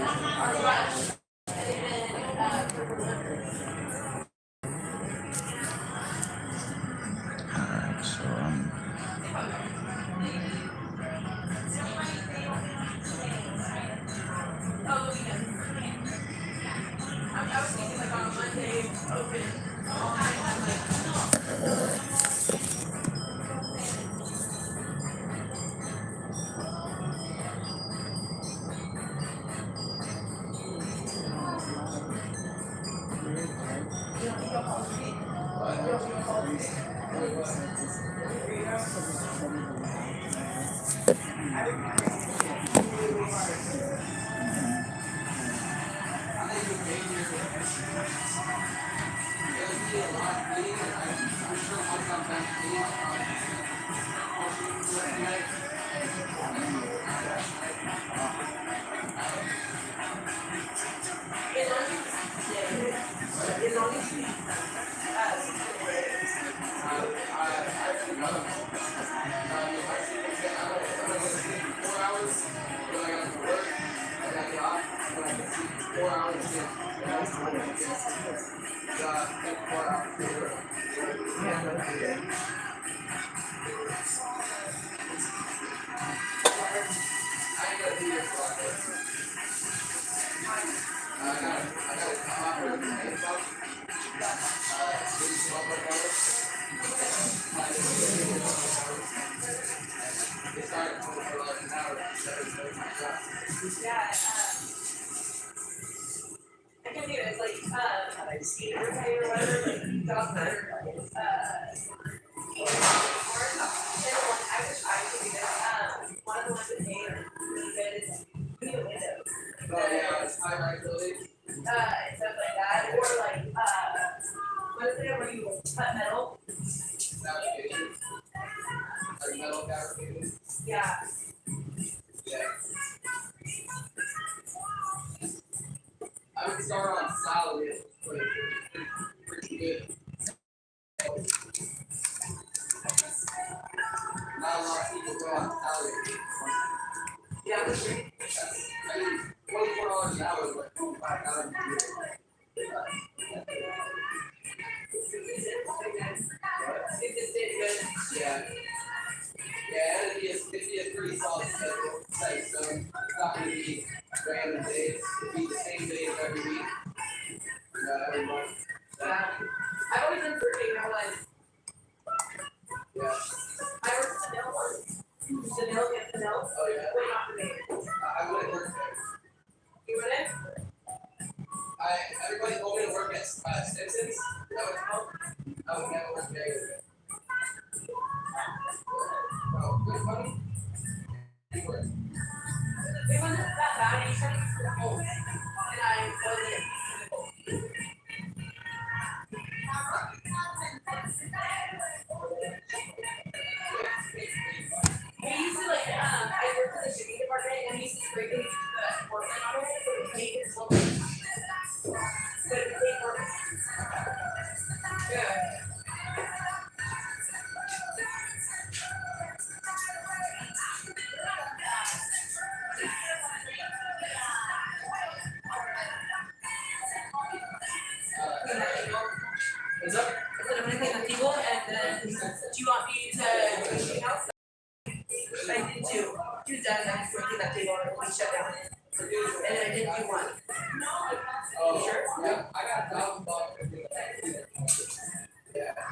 Alright, so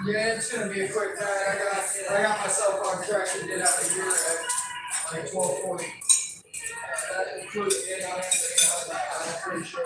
yeah, it's gonna be a quick time. I got myself on track to get out of here at like 12:40. That includes it. I'm pretty sure.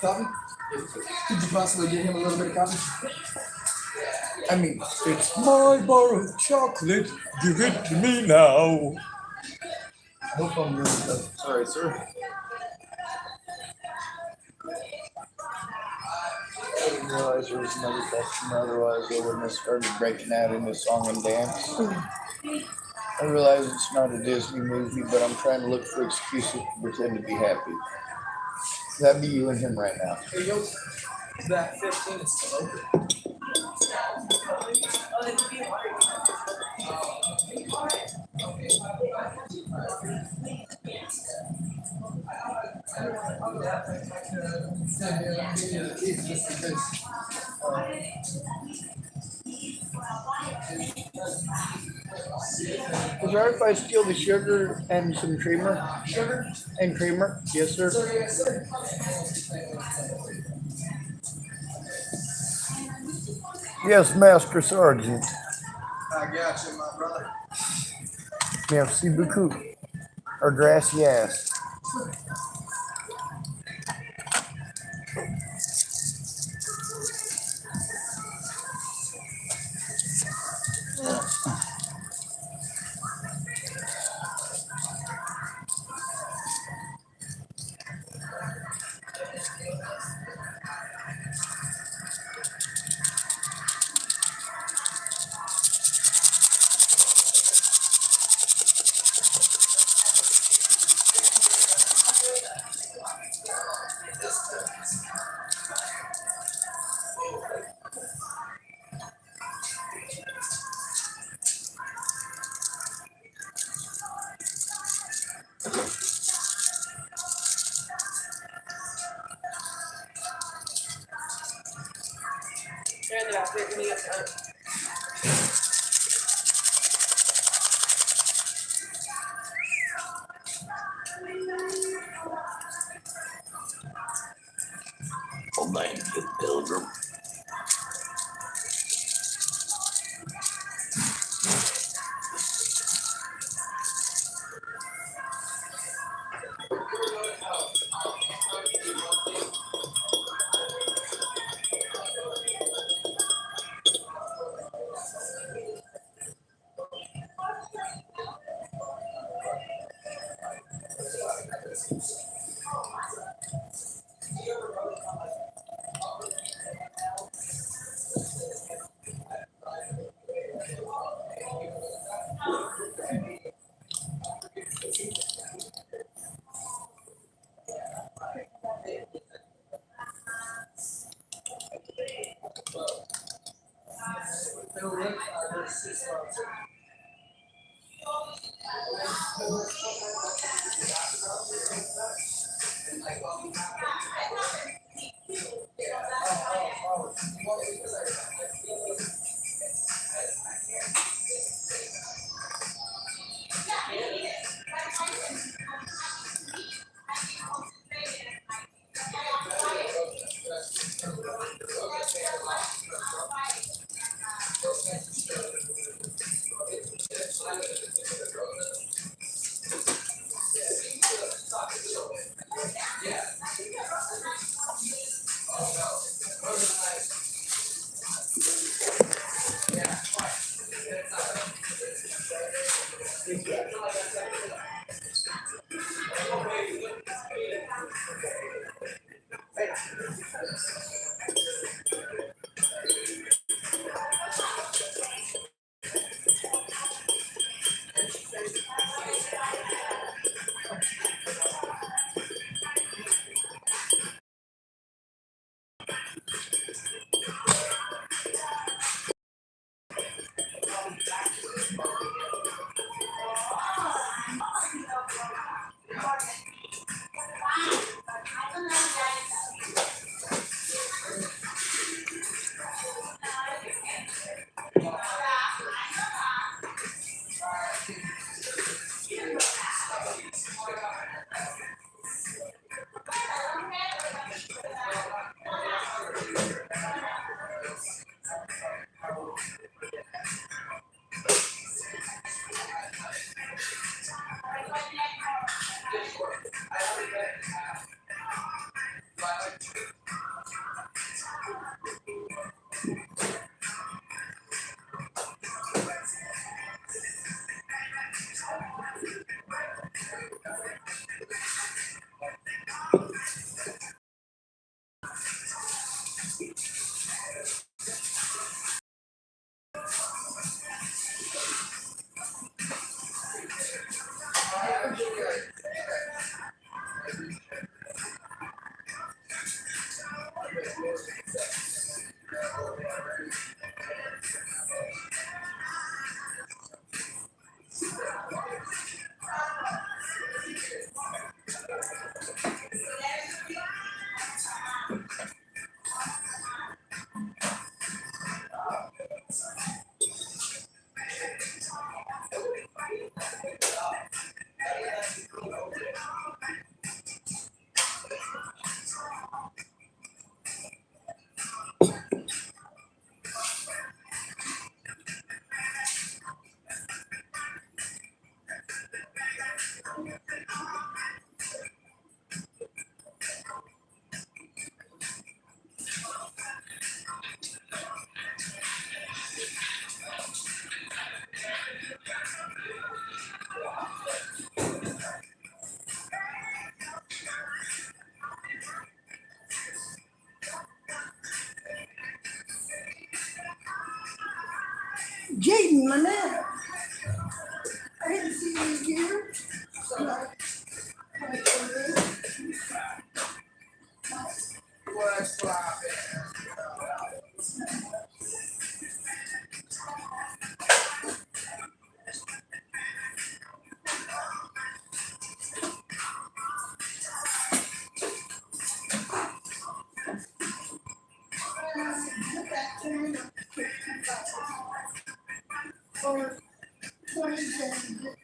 Coffee? Could you possibly get him a little bit of coffee? I mean, it's my bar of chocolate. Give it to me now. I hope I'm really sorry, sir. I didn't realize there was another customer, otherwise I wouldn't have started breaking out into song and dance. I realize it's not a Disney movie, but I'm trying to look for excuses to pretend to be happy. That'd be you and him right now. Hey, yo, that 15 is still open. Is it alright if I steal the sugar and some creamer? Sugar and creamer? Yes, sir. Yes, sir. Yes, Master Sergeant. I got you, my brother. Merci beaucoup. Or gracias. They're in the back. They're coming up front. Oh, man, good pilgrim. Jaden, my man. I didn't see you here. So What's poppin'? for 2010.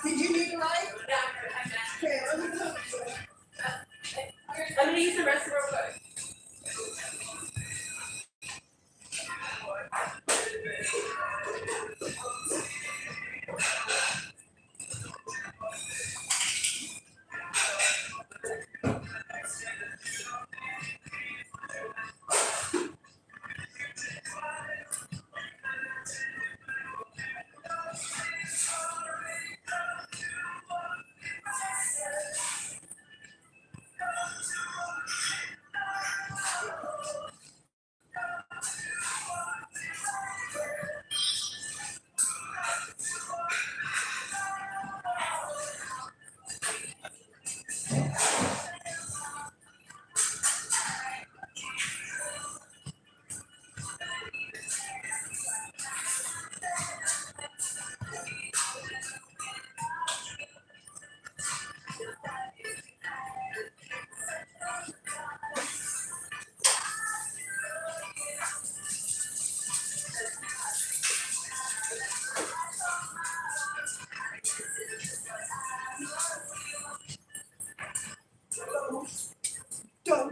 Did you need a light? Okay, let me go. I'm gonna use the restroom real quick.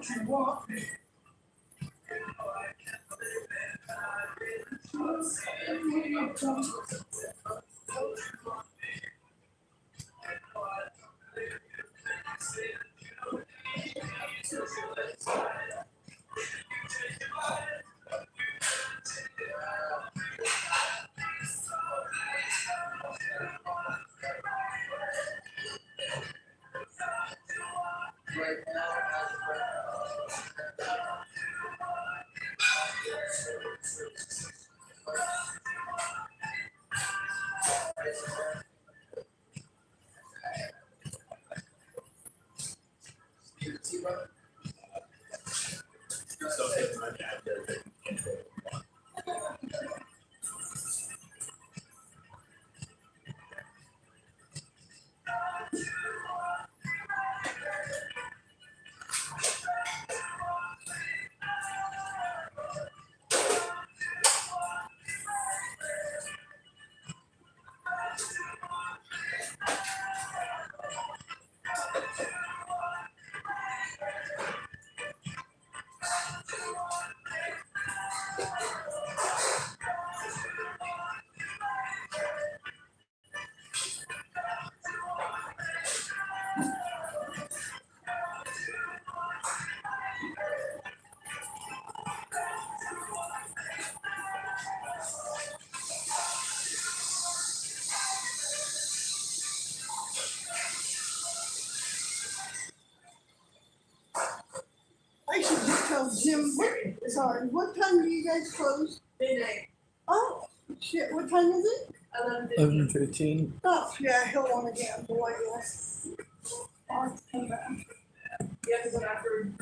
what you want. Right now, I should just tell Jim, sorry, what time do you guys close? Midnight, Oh, shit, what time is it? 11:15. 11:15. Oh, yeah, he'll wanna gamble, I guess. I'll have to come back. You have to go after.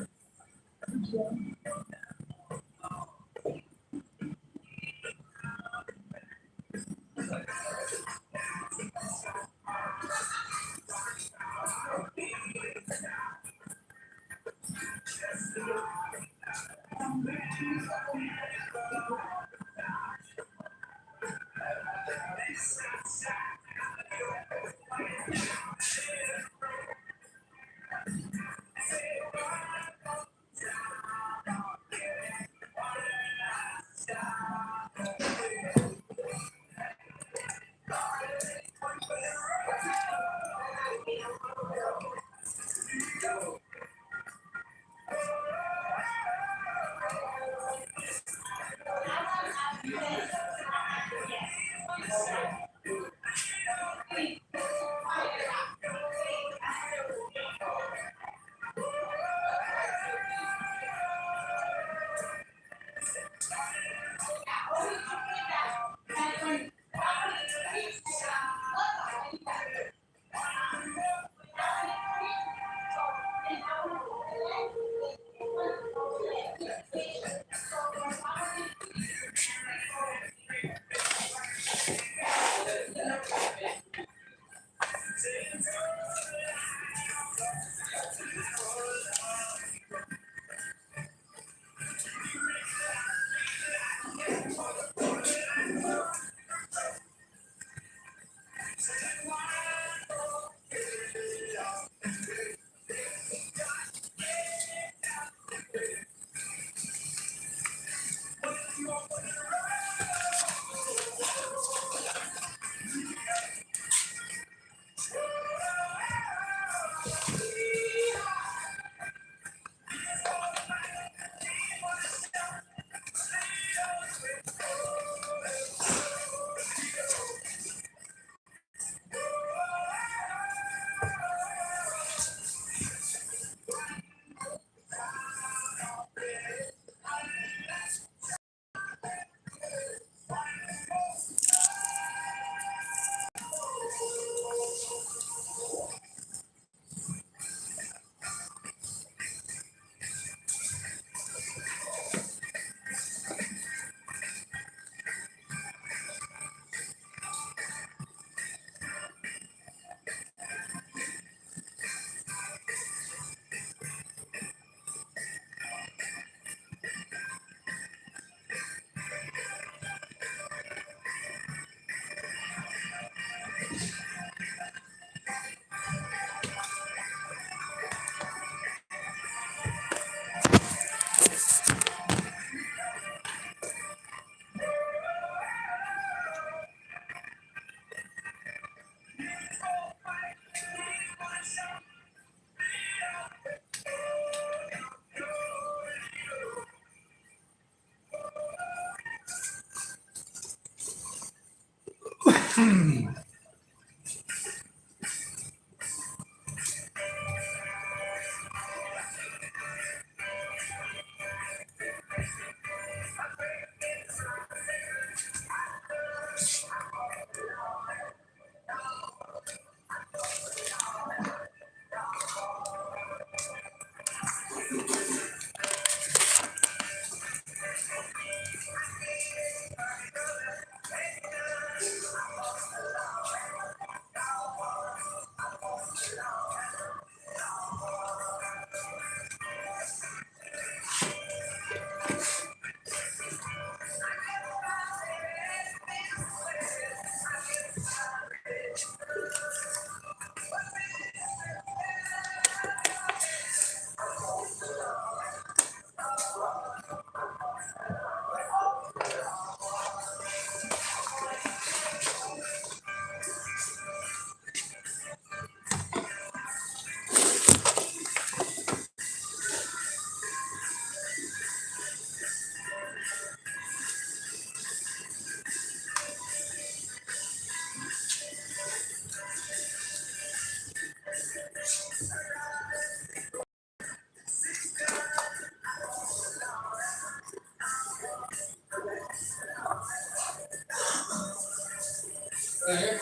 Right here.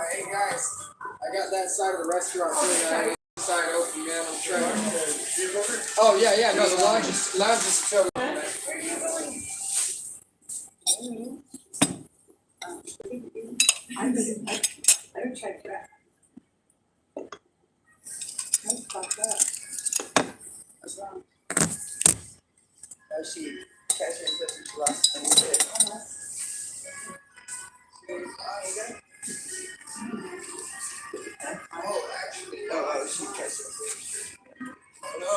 Hey guys, I got that side of the restaurant clean. I got the side open, man. I'm trying. Oh yeah. No, the lounge is so. I don't check that. That's fucked up. That's wrong. She cashier said she lost anything. Oh, actually, she cashier. No.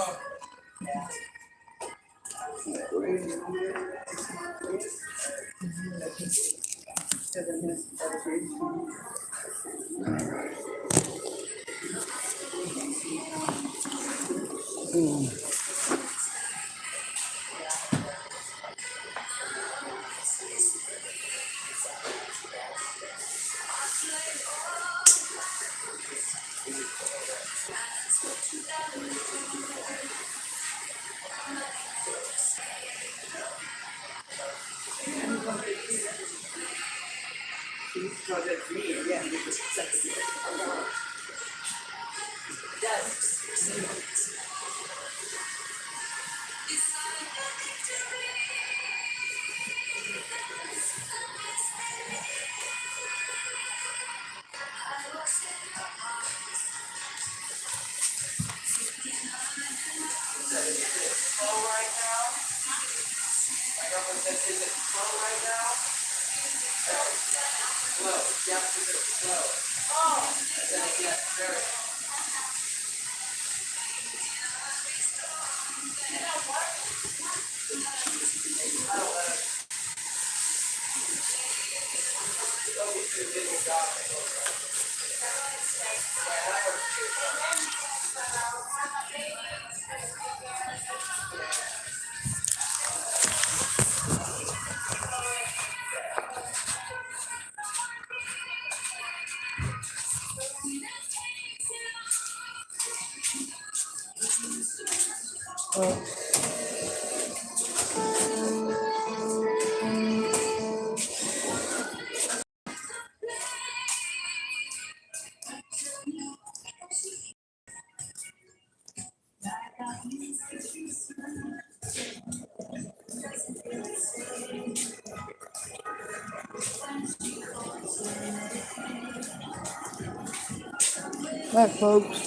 Hi, folks.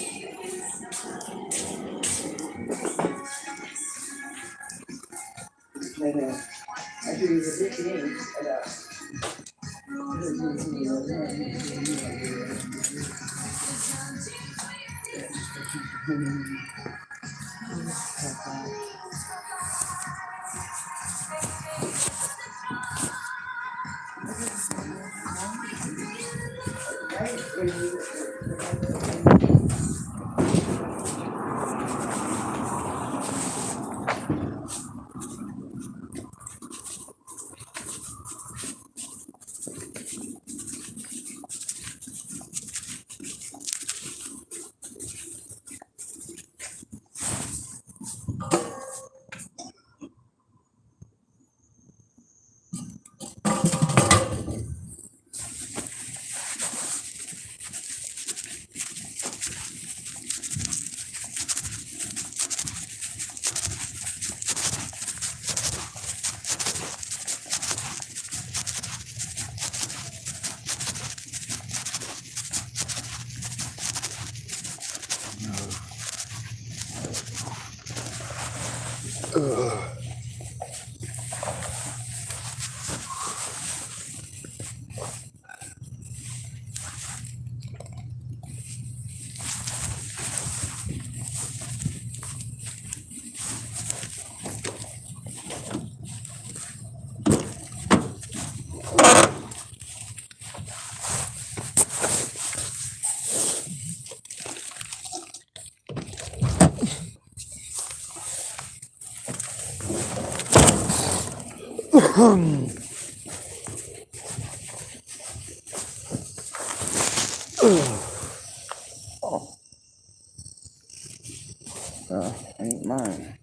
Ain't mine.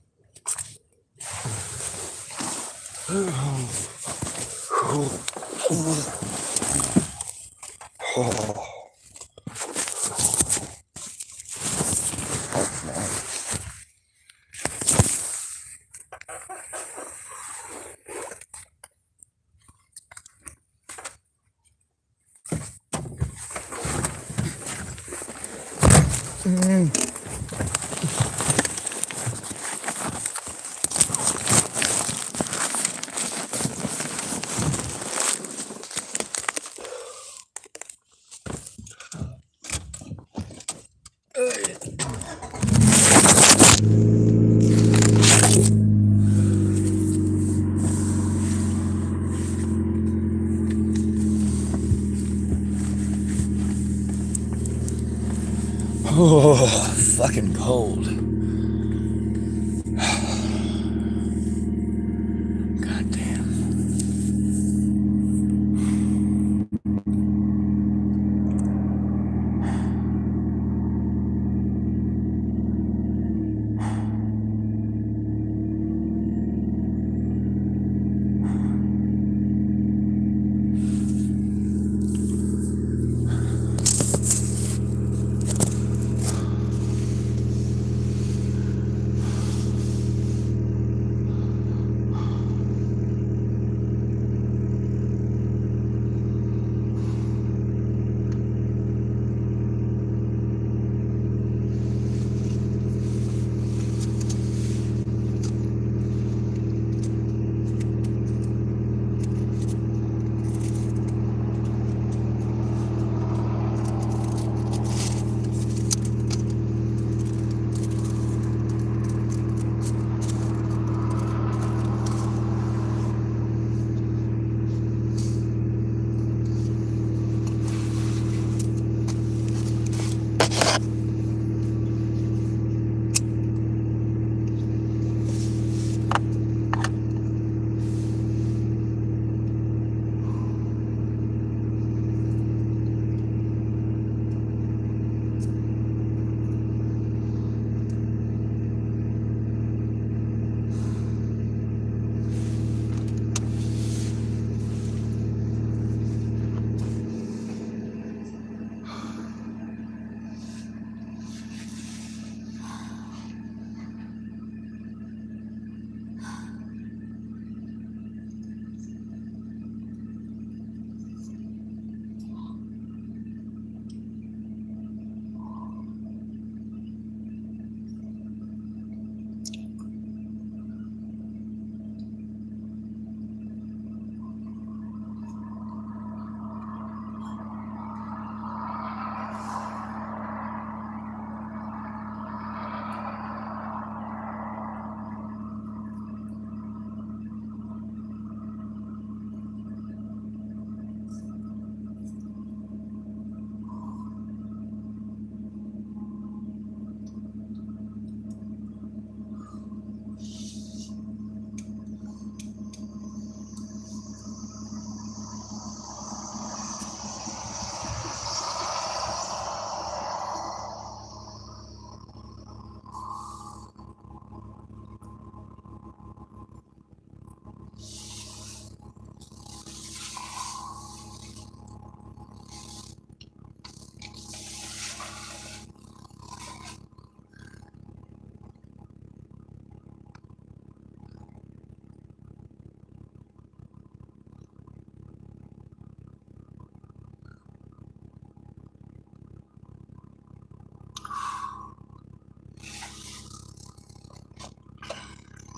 Oh, fucking cold. God damn.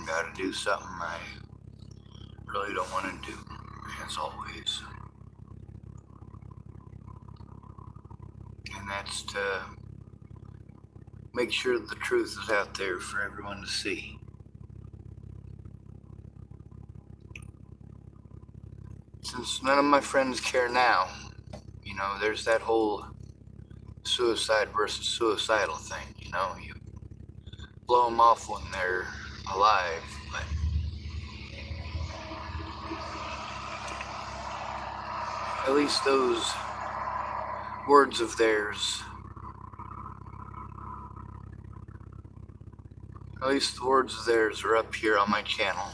Gotta do something I really don't want to do, as always. And that's to make sure the truth is out there for everyone to see. Since none of my friends care now, you know, there's that whole suicide versus suicidal thing, you know, you blow them off when they're alive, but At least those words of theirs. At least the words of theirs are up here on my channel.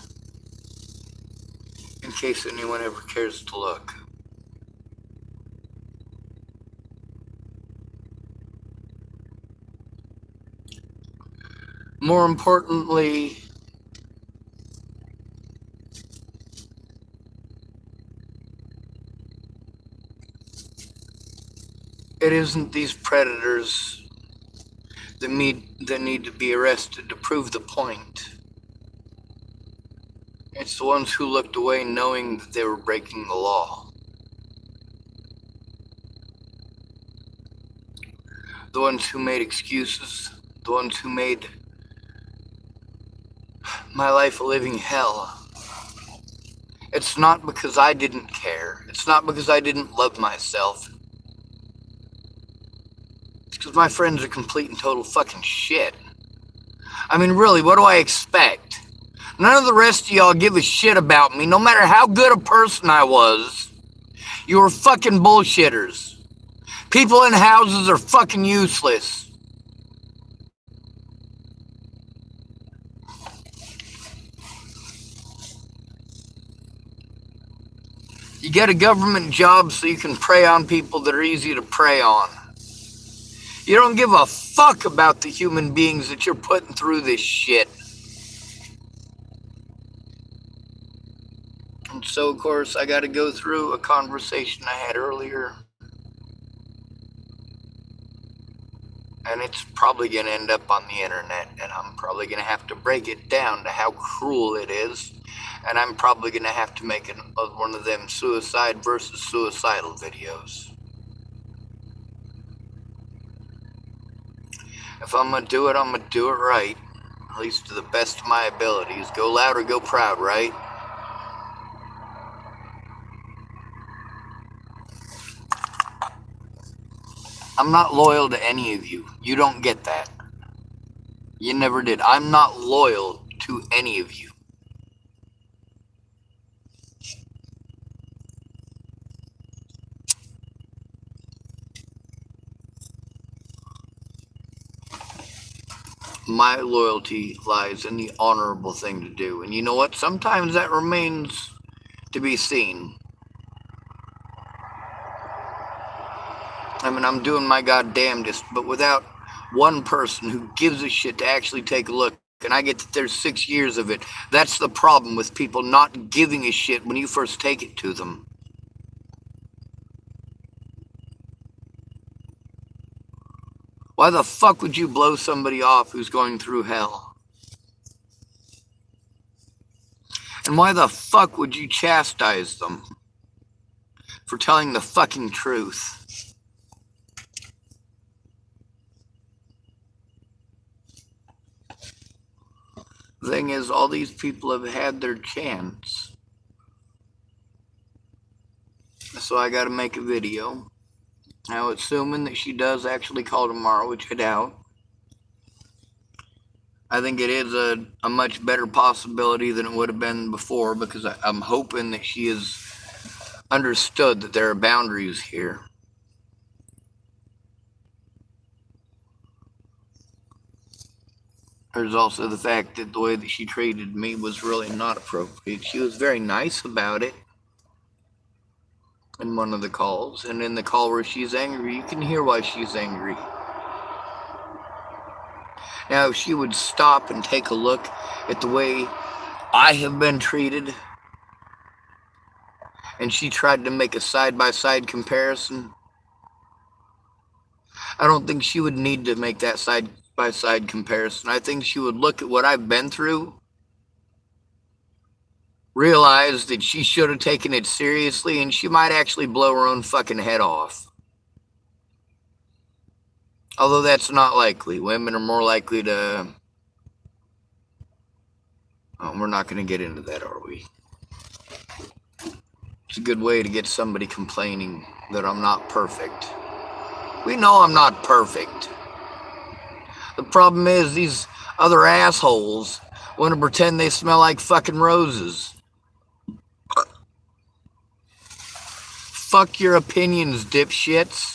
In case anyone ever cares to look. More importantly, it isn't these predators that need to be arrested to prove the point. It's the ones who looked away knowing that they were breaking the law. The ones who made excuses. The ones who made my life a living hell. It's not because I didn't care. It's not because I didn't love myself. It's because my friends are complete and total fucking shit. I mean, really, what do I expect? None of the rest of y'all give a shit about me, no matter how good a person I was. You were fucking bullshitters. People in houses are fucking useless. You get a government job so you can prey on people that are easy to prey on. You don't give a fuck about the human beings that you're putting through this shit. And so, of course, I got to go through a conversation I had earlier. And it's probably going to end up on the internet. And I'm probably going to have to break it down to how cruel it is. And I'm probably going to have to make one of them suicide versus suicidal videos. If I'm going to do it, I'm going to do it right. At least to the best of my abilities. Go loud or go proud, right? I'm not loyal to any of you. You don't get that. You never did. I'm not loyal to any of you. My loyalty lies in the honorable thing to do. And you know what? Sometimes that remains to be seen. I mean, I'm doing my goddamnedest, but without one person who gives a shit to actually take a look, and I get that there's 6 years of it, that's the problem with people not giving a shit when you first take it to them. Why the fuck would you blow somebody off who's going through hell? And why the fuck would you chastise them for telling the fucking truth? The thing is, all these people have had their chance. So I gotta make a video. Now, assuming that she does actually call tomorrow, which I doubt, I think it is a much better possibility than it would have been before, because I'm hoping that she has understood that there are boundaries here. There's also the fact that the way that she treated me was really not appropriate. She was very nice about it in one of the calls, and in the call where she's angry, you can hear why she's angry. Now, if she would stop and take a look at the way I have been treated, and she tried to make a side-by-side comparison, I don't think she would need to make that side-by-side comparison. I think she would look at what I've been through, realize that she should have taken it seriously, and she might actually blow her own fucking head off. Although that's not likely. Women are more likely to... Oh, we're not going to get into that, are we? It's a good way to get somebody complaining that I'm not perfect. We know I'm not perfect. The problem is these other assholes want to pretend they smell like fucking roses. fuck your opinions, dipshits.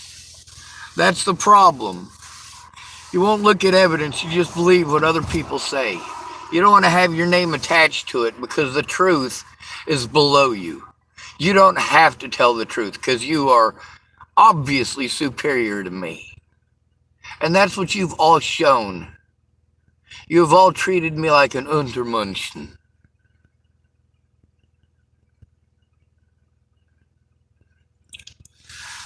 That's the problem. You won't look at evidence, you just believe what other people say. You don't want to have your name attached to it because the truth is below you. You don't have to tell the truth because you are obviously superior to me. And that's what you've all shown. You have all treated me like an Untermenschen.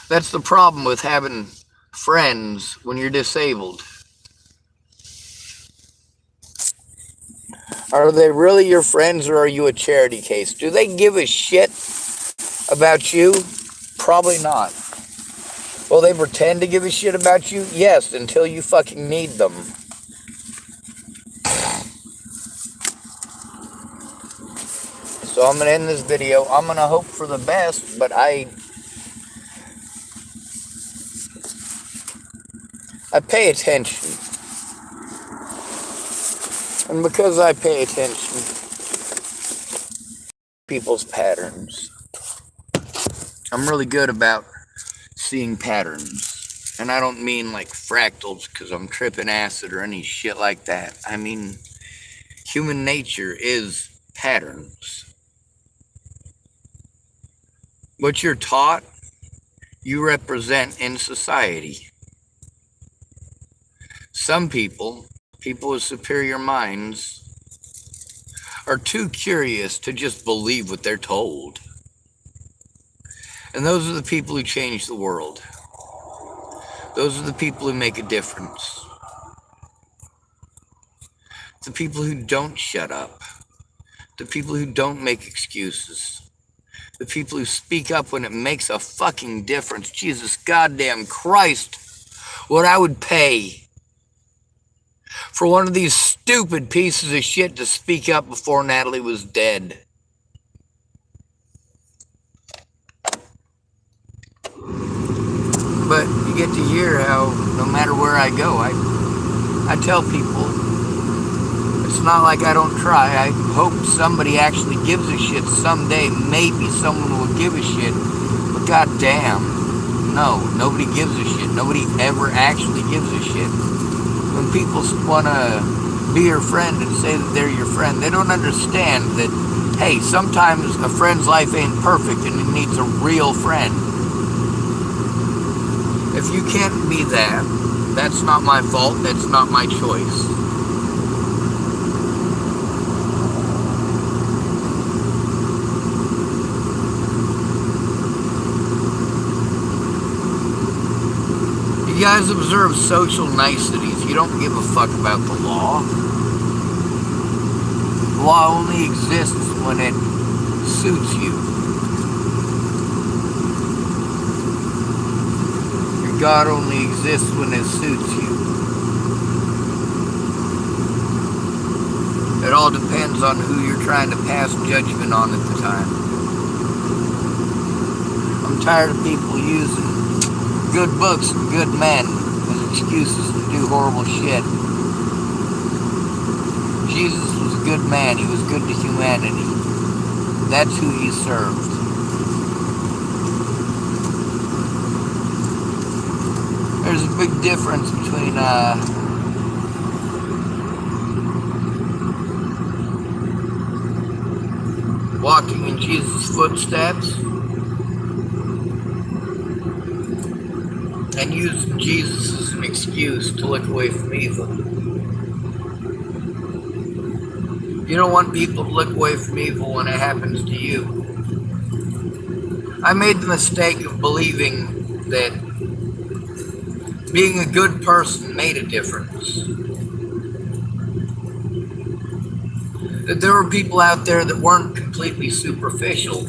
That's the problem with having friends when you're disabled. Are they really your friends or are you a charity case? Do they give a shit about you? Probably not. Will they pretend to give a shit about you? Yes, until you fucking need them. So I'm going to end this video. I'm going to hope for the best, but I pay attention. And because I pay attention to people's patterns, I'm really good about seeing patterns. And I don't mean like fractals because I'm tripping acid or any shit like that. I mean, human nature is patterns. What you're taught, you represent in society. Some people with superior minds, are too curious to just believe what they're told. And those are the people who change the world. Those are the people who make a difference. The people who don't shut up. The people who don't make excuses. The people who speak up when it makes a fucking difference. Jesus goddamn Christ, what I would pay for one of these stupid pieces of shit to speak up before Natalie was dead. But you get to hear how no matter where I go, I tell people, it's not like I don't try. I hope somebody actually gives a shit someday. Maybe someone will give a shit. But goddamn, no, nobody gives a shit. Nobody ever actually gives a shit. When people want to be your friend and say that they're your friend, they don't understand that, hey, sometimes a friend's life ain't perfect and it needs a real friend. If you can't be that, that's not my fault, that's not my choice. You guys observe social niceties. You don't give a fuck about the law. The law only exists when it suits you. Your God only exists when it suits you. It all depends on who you're trying to pass judgment on at the time. I'm tired of people using good books and good men as excuses to do horrible shit. Jesus was a good man. He was good to humanity. That's who he served. There's a big difference between walking in Jesus' footsteps and using Jesus as an excuse to look away from evil. You don't want people to look away from evil when it happens to you. I made the mistake of believing that being a good person made a difference. That there were people out there that weren't completely superficial.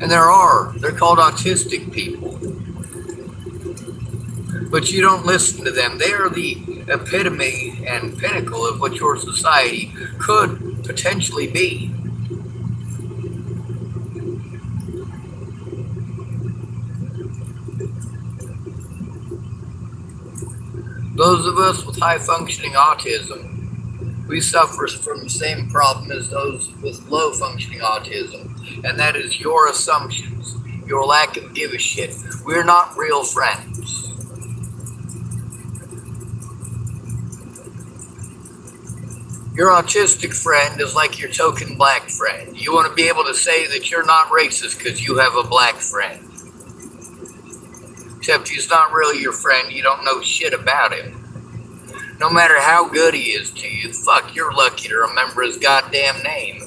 And they're called autistic people. But you don't listen to them. They are the epitome and pinnacle of what your society could potentially be. Those of us with high-functioning autism, we suffer from the same problem as those with low-functioning autism. and that is your assumptions, your lack of give a shit. We're not real friends. Your autistic friend is like your token black friend. You want to be able to say that you're not racist because you have a black friend. Except he's not really your friend. You don't know shit about him. No matter how good he is to you, fuck, you're lucky to remember his goddamn name.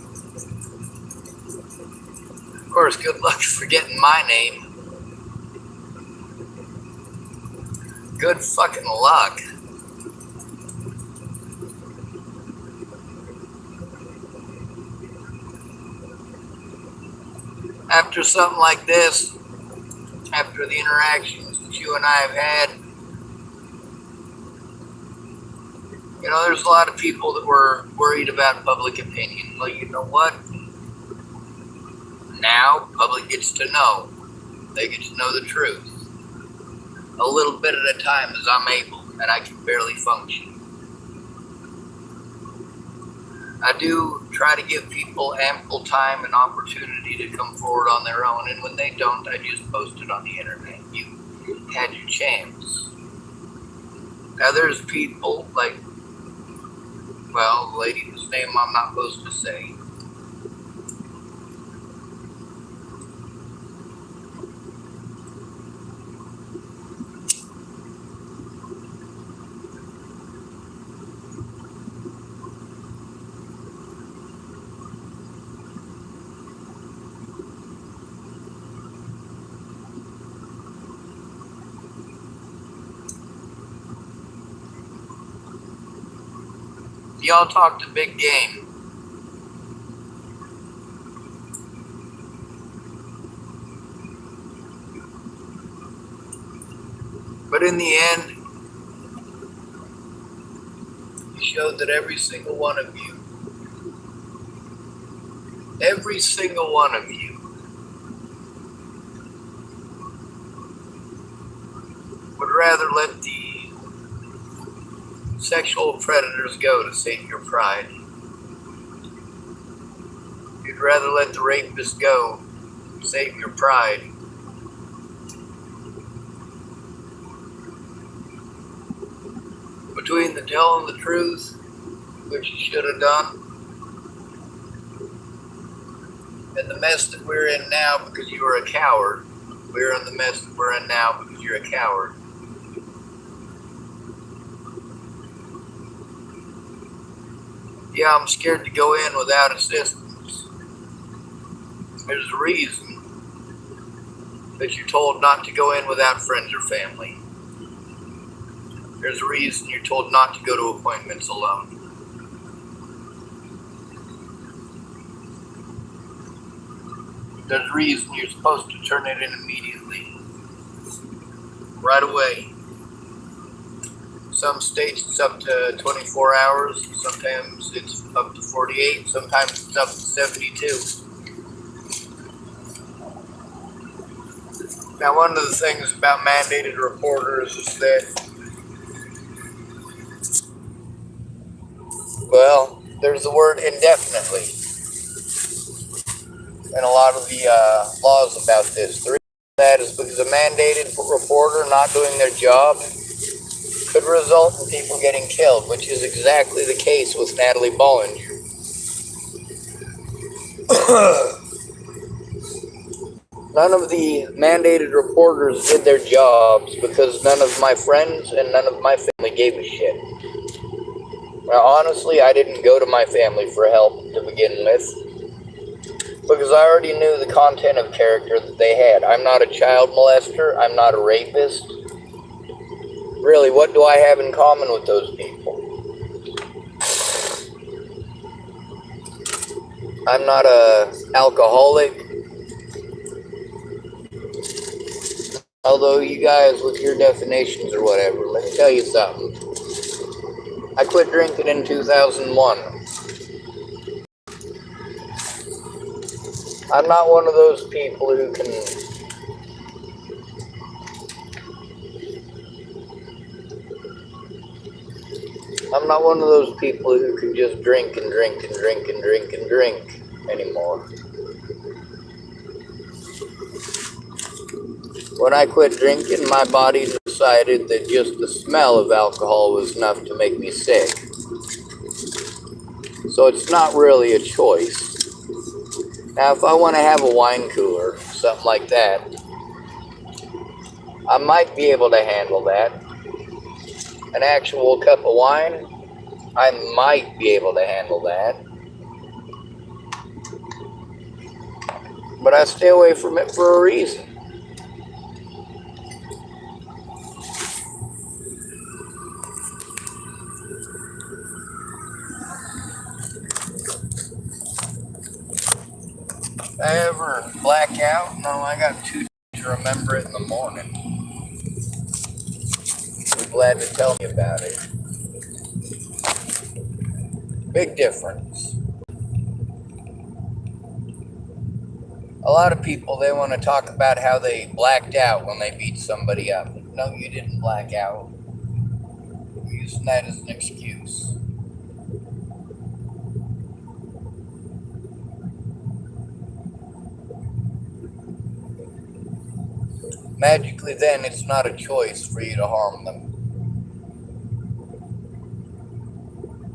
Of course, good luck forgetting my name. Good fucking luck. After something like this, after the interactions that you and I have had, you know, there's a lot of people that were worried about public opinion. Well, you know what? Now, public gets to know. They get to know the truth. A little bit at a time as I'm able, and I can barely function. I do try to give people ample time and opportunity to come forward on their own, and when they don't, I just post it on the internet. You had your chance. Now there's people like, well, the lady whose name I'm not supposed to say. Y'all talked a big game. But in the end, you showed that every single one of you, would rather let the sexual predators go to save your pride. You'd rather let the rapists go to save your pride. Between the telling the truth, which you should have done, and the mess that we're in now because you were a coward, we're in the mess that we're in now because you're a coward. Yeah, I'm scared to go in without assistance. There's a reason that you're told not to go in without friends or family. There's a reason you're told not to go to appointments alone. There's a reason you're supposed to turn it in immediately. Right away. Some states it's up to 24 hours, sometimes it's up to 48, sometimes it's up to 72. Now, one of the things about mandated reporters is that, well, there's the word indefinitely in a lot of the laws about this. The reason that is because a mandated reporter not doing their job could result in people getting killed, which is exactly the case with Natalie Bollinger. None of the mandated reporters did their jobs because none of my friends and none of my family gave a shit. Now, honestly, I didn't go to my family for help to begin with because I already knew the content of character that they had. I'm not a child molester. I'm not a rapist. Really, what do I have in common with those people? I'm not an alcoholic. Although you guys with your definitions or whatever, let me tell you something. I quit drinking in 2001. I'm not one of those people who can just drink and drink and drink and drink and drink anymore. When I quit drinking, my body decided that just the smell of alcohol was enough to make me sick. So it's not really a choice. Now, if I want to have a wine cooler, something like that, I might be able to handle that. An actual cup of wine, I might be able to handle that. But I stay away from it for a reason. If I ever black out, no, I got to remember it in the morning. Be glad to tell me about it. Big difference. A lot of people, they want to talk about how they blacked out when they beat somebody up. No, you didn't black out. You're using that as an excuse. Magically then, it's not a choice for you to harm them.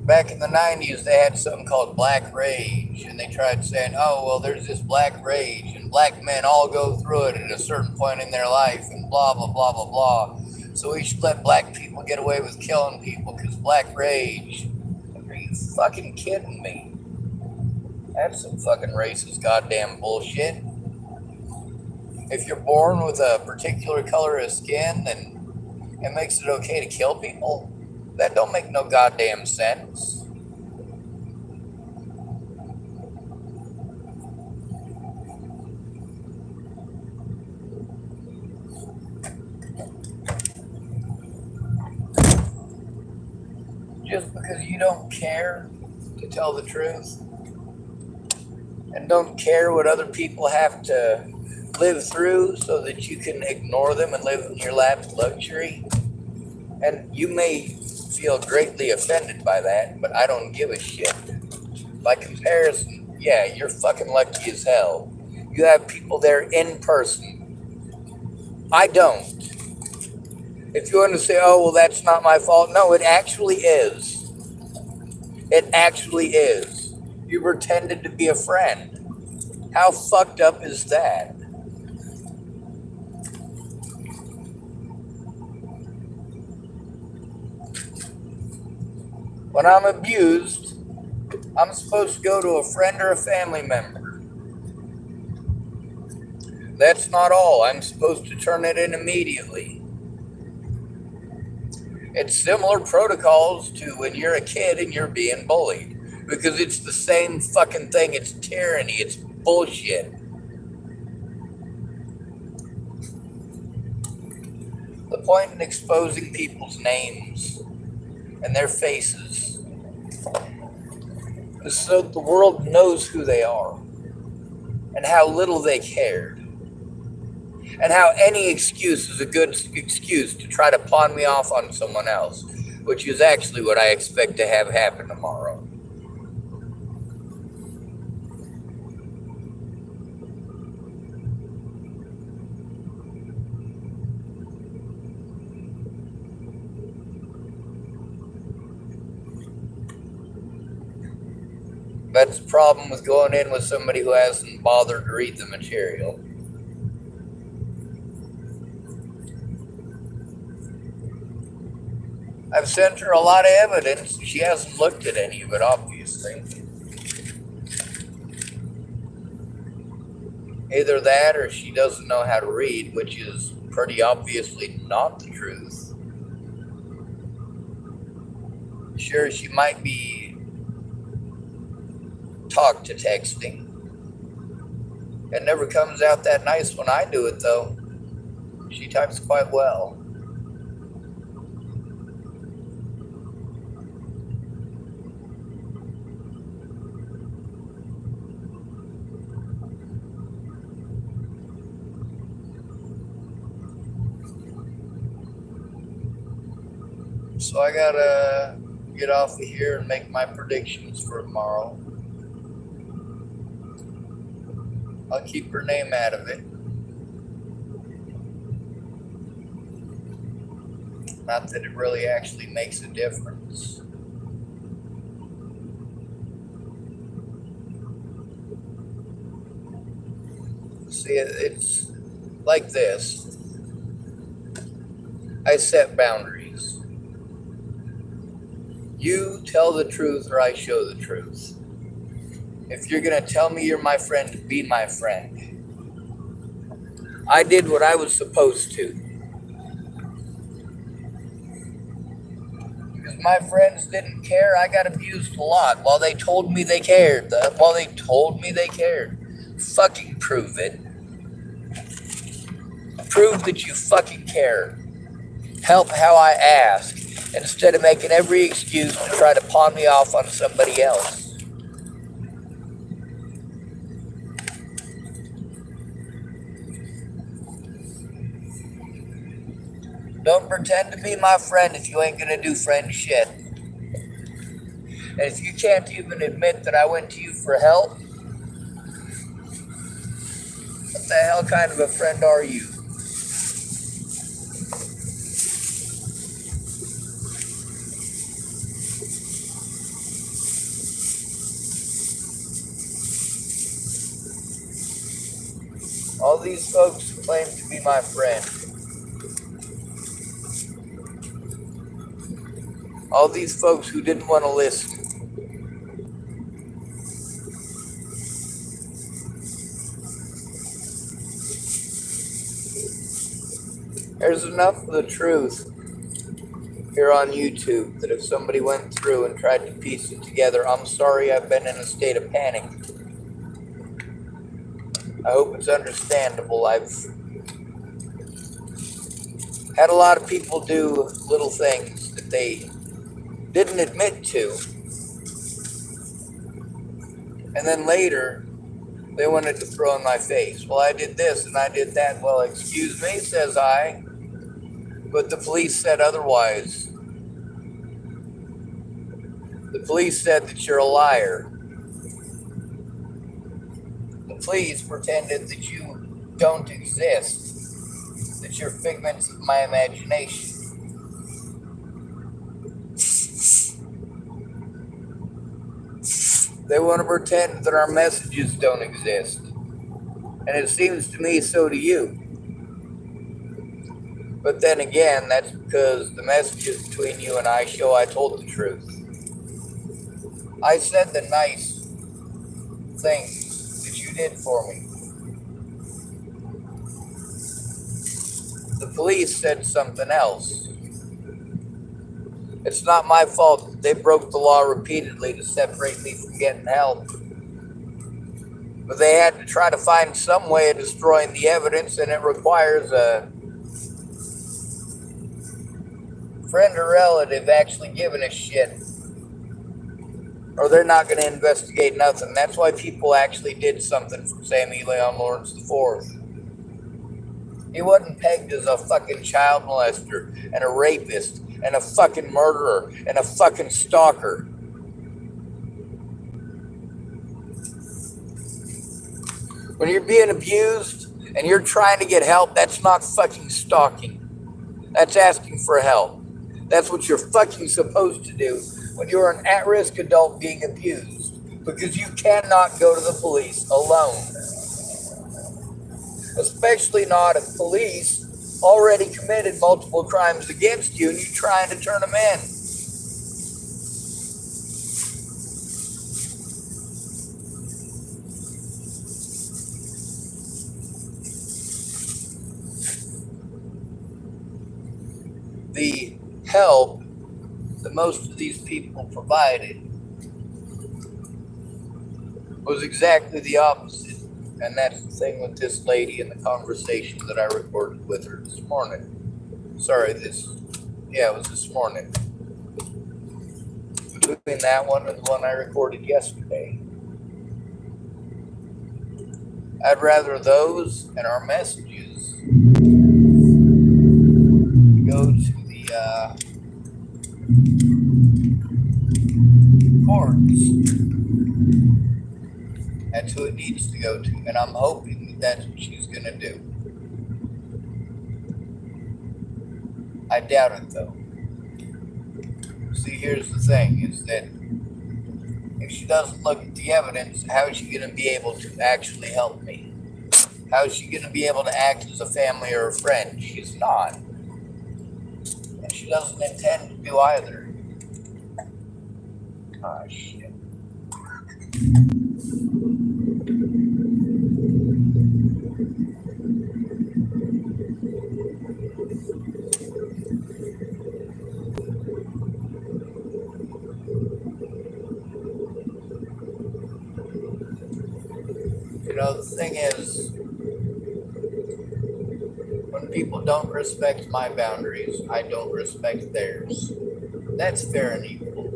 Back in the 90s, they had something called black rage, and they tried saying, oh, well, there's this black rage, and black men all go through it at a certain point in their life, and blah, blah, blah, blah, blah. So we should let black people get away with killing people, because black rage. Are you fucking kidding me? That's some fucking racist goddamn bullshit. If you're born with a particular color of skin, then it makes it okay to kill people? That don't make no goddamn sense. Just because you don't care to tell the truth and don't care what other people have to live through so that you can ignore them and live in your lap of luxury. And you may feel greatly offended by that, but I don't give a shit. By comparison, yeah, you're fucking lucky as hell. You have people there in person. I don't. If you want to say, oh, well, that's not my fault. No, it actually is. It actually is. You pretended to be a friend. How fucked up is that? When I'm abused, I'm supposed to go to a friend or a family member. That's not all. I'm supposed to turn it in immediately. It's similar protocols to when you're a kid and you're being bullied. Because it's the same fucking thing. It's tyranny. It's bullshit. The point in exposing people's names and their faces is so the world knows who they are and how little they cared and how any excuse is a good excuse to try to pawn me off on someone else, which is actually what I expect to have happen tomorrow. That's the problem with going in with somebody who hasn't bothered to read the material. I've sent her a lot of evidence. She hasn't looked at any of it, obviously. Either that or she doesn't know how to read, which is pretty obviously not the truth. Sure, she might be talk to texting. It never comes out that nice when I do it, though. She types quite well. So I gotta get off of here and make my predictions for tomorrow. I'll keep her name out of it. Not that it really actually makes a difference. See, it's like this. I set boundaries. You tell the truth or I show the truth. If you're going to tell me you're my friend, be my friend. I did what I was supposed to. Because my friends didn't care, I got abused a lot while they told me they cared. Fucking prove it. Prove that you fucking care. Help how I ask, instead of making every excuse to try to pawn me off on somebody else. Don't pretend to be my friend if you ain't gonna do friend shit. And if you can't even admit that I went to you for help, what the hell kind of a friend are you? All these folks who claim to be my friend. All these folks who didn't want to listen. There's enough of the truth here on YouTube that if somebody went through and tried to piece it together, I'm sorry I've been in a state of panic. I hope it's understandable. I've had a lot of people do little things that they didn't admit to. And then later, they wanted to throw in my face. Well, I did this and I did that. Well, excuse me, says I. But the police said otherwise. The police said that you're a liar. The police pretended that you don't exist, that you're figments of my imagination. They want to pretend that our messages don't exist. And it seems to me so do you. But then again, that's because the messages between you and I show I told the truth. I said the nice things that you did for me. The police said something else. It's not my fault that they broke the law repeatedly to separate me from getting help. But they had to try to find some way of destroying the evidence, and it requires a friend or relative actually giving a shit, or they're not going to investigate nothing. That's why people actually did something for Sammy Leon Lawrence IV. He wasn't pegged as a fucking child molester and a rapist and a fucking murderer and a fucking stalker. When you're being abused and you're trying to get help, that's not fucking stalking. That's asking for help. That's what you're fucking supposed to do when you're an at-risk adult being abused, because you cannot go to the police alone. Especially not if police already committed multiple crimes against you and you're trying to turn them in. The help that most of these people provided was exactly the opposite. And that's the thing with this lady in the conversation that I recorded with her this morning. It was this morning. Between that one and the one I recorded yesterday. I'd rather those and our messages go to the courts. That's who it needs to go to, and I'm hoping that that's what she's going to do. I doubt it though. See, here's the thing, is that if she doesn't look at the evidence, how is she going to be able to actually help me? How is she going to be able to act as a family or a friend? She's not. And she doesn't intend to do either. Ah, shit. You know, the thing is, when people don't respect my boundaries, I don't respect theirs. That's fair and equal.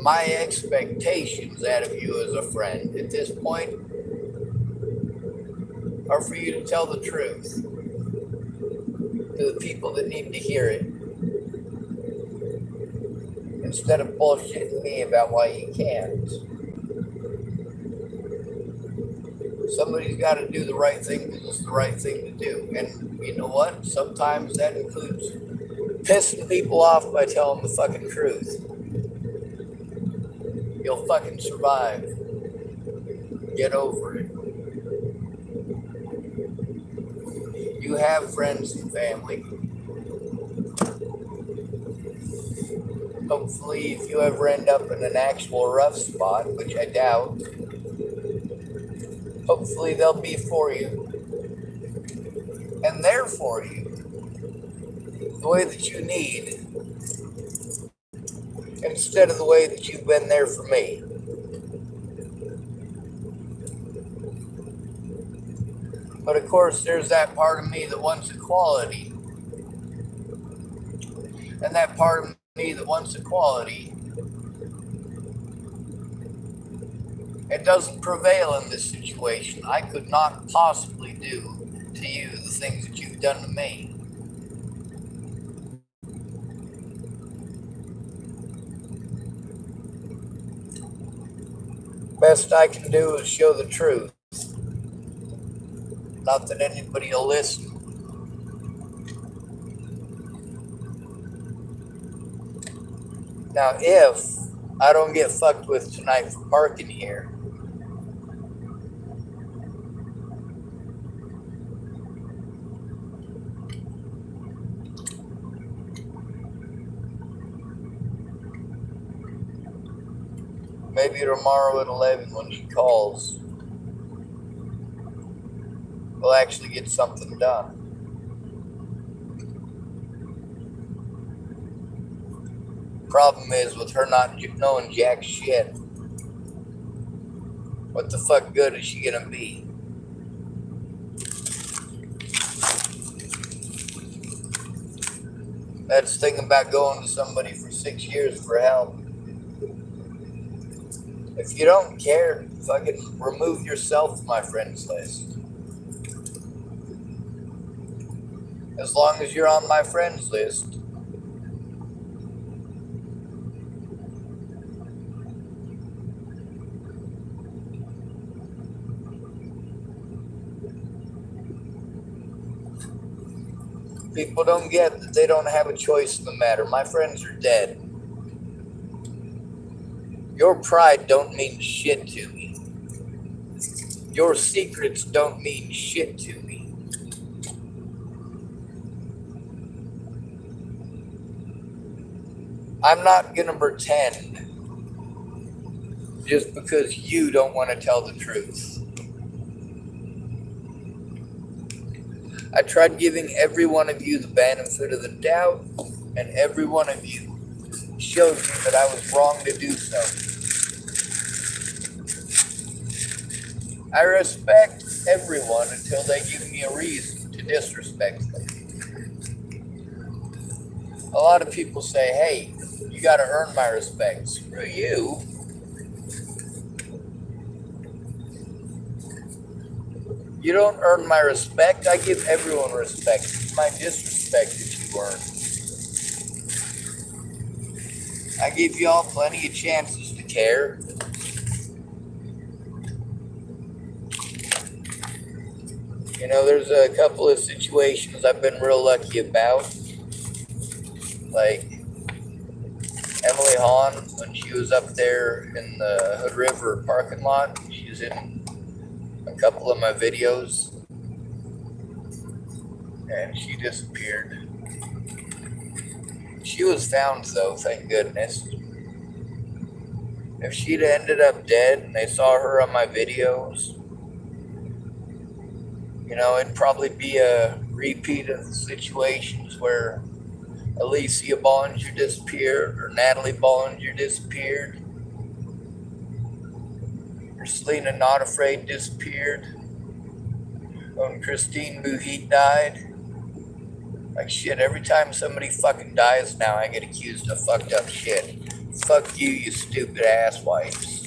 My expectations out of you as a friend at this point are for you to tell the truth to the people that need to hear it, instead of bullshitting me about why you can't. Somebody's got to do the right thing because it's the right thing to do. And you know what? Sometimes that includes pissing people off by telling the fucking truth. You'll fucking survive. Get over it. You have friends and family. Hopefully, if you ever end up in an actual rough spot, which I doubt, hopefully they'll be for you. And there for you. The way that you need. Instead of the way that you've been there for me. But of course, there's that part of me that wants equality. And that part of me that wants equality, it doesn't prevail in this situation. I could not possibly do to you the things that you've done to me. Best I can do is show the truth. Not that anybody will listen. Now, if I don't get fucked with tonight for parking here, maybe tomorrow at 11 when she calls, we'll actually get something done. Problem is, with her not knowing jack shit, what the fuck good is she gonna be? That's the thing about going to somebody for 6 years for help. If you don't care, fucking remove yourself from my friends list. As long as you're on my friends list, people don't get that they don't have a choice in the matter. My friends are dead. Your pride don't mean shit to me. Your secrets don't mean shit to me. I'm not gonna pretend just because you don't want to tell the truth. I tried giving every one of you the benefit of the doubt, and every one of you showed me that I was wrong to do so. I respect everyone until they give me a reason to disrespect them. A lot of people say, hey, you gotta earn my respect. Screw you. You don't earn my respect. I give everyone respect. It's my disrespect that you earn. I give y'all plenty of chances to care. You know, there's a couple of situations I've been real lucky about. Like Emily Hahn, when she was up there in the Hood River parking lot. She's in a couple of my videos. And she disappeared. She was found though, thank goodness. If she'd ended up dead and they saw her on my videos, you know, it'd probably be a repeat of the situations where Alicia Bollinger disappeared, or Natalie Bollinger disappeared, or Selena Not Afraid disappeared, when Christine Muhit died. Like shit, every time somebody fucking dies now, I get accused of fucked up shit. Fuck you, you stupid asswipes.